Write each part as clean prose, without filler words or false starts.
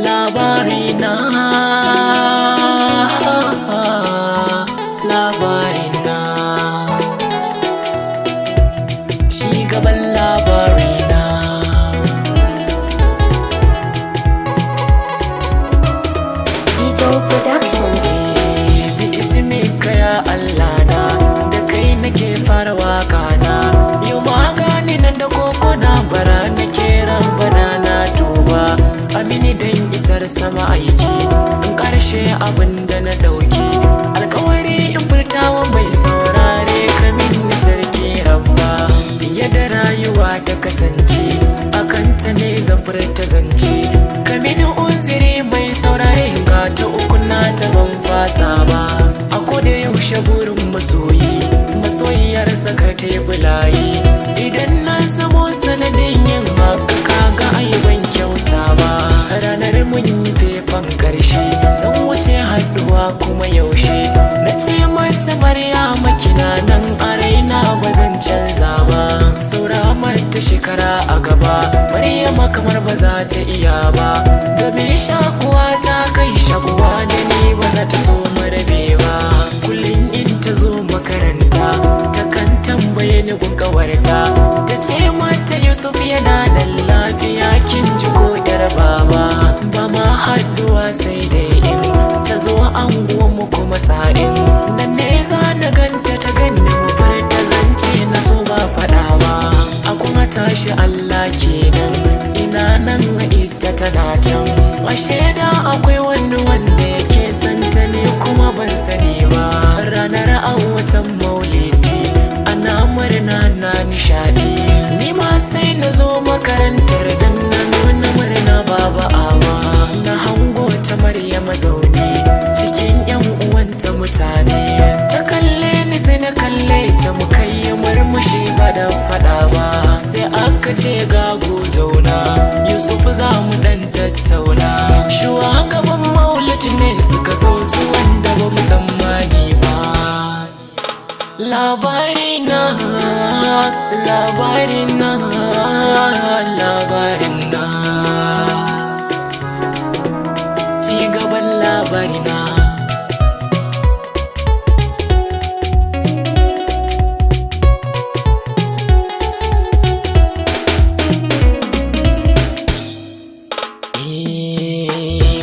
labarina, labarina, cigaban labarina. Jijo Productions. Bi ismika ya Allah na, da kai nake fara waka na. Yau magani nan da koko na bara nake rabana na tuba. Amini dan isar sama aiki, in karshe abin da na dauke. Alkawari in furtawa mai saurare kamin ni sarki rabba. Yadda rayuwa ta kasance, akan ta ne zan furta zance. Kamin uziri mai saurare ga ta uku na ta ban fasa ba. A koda yaushe burin masoyi, masoyiyar sakar ta yi bulayi. Idan na samo sanadin yin haka kaga ai ban kyauta ba. Ranar mun yi fefan karshe, zan wuce haduwa kuma yaushe. Na ce mata Maryama kina nan a raina ba zan canza ba. Saura mata shekara a gaba, Maryama kamar ba za ta iya ba. Gabe shakuwa ta kai shakuwa da ni ba za ta so marabe ba. Kullum in ta zo makaranta, ta kan tambaye ni gunkawarta. Ta ce mata Yusuf yana nan lafiya kin ji ko yar baba. Ba ma haduwa sai dai in ta zo anguwanmu kuma sa'in. Nan ne za na ganta ta ganni mu bar ta zance na so ba faɗa ba. A kuma tashi Allah kenan, ina nan ita tana can. Ashe da akwai wani wanda yake santa ne kuma ban sani ba. Ranar a watan maulidi ana murna na nishadi. Ni ma sai na zo makarantar dan na nuna murna baba awa. Na hango ta Maryama zaune cikin yan uwanta mutane. Ta kalle ni sai na kalle ta mu kai murmushi ba da fada ba. Sai aka ce gago zauna, Yusuf za mu dan tattauna. Shugaban maulidi ne suka zo zuwan da ba mu tsammani ba. Labarina, labarina, labarina, cigaban labarina.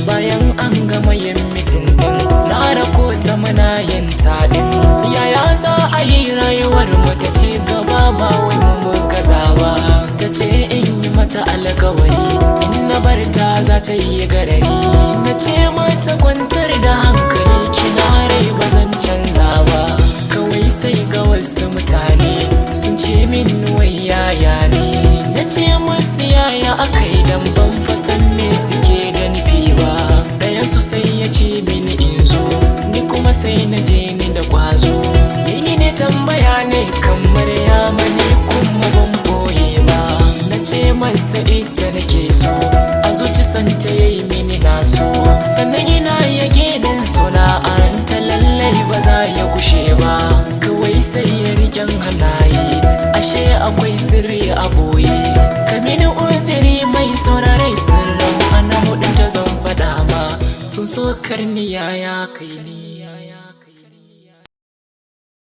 Bayan an gama yin mitin din, na rako ta muna yin taɗin. Yaya za a yi rayuwar mu ta ci gaba ba wai mu gaza ba. Ta ce in yi mata alkawari, in na bar ta za ta yi garari. Na ce mata kwantar da hankali, kina rai ba zan canza ba. Kawai sai ga wasu mutane sun ce min wai yaya ne. Na ce musu yaya akai dan ban fasan me suke da nufi ba. Ɗayansu sai ya ce mini in zo, ni kuma sai na je ni da ƙwazo. Yi ne tambaya ne kan Maryama ne kuma ban boye ba. Na ce masa ita nake so, a zuci santa yayi mini naso. Sannan ina ya gidan suna ta lallai ba za ya gushe ba. Kawai sai ya riƙen hannaye, ashe akwai sirri a boye. Kamini uziri mai saurare sirrin ana hudun ta zan faɗa ma. Sun so karniya ya kai ni.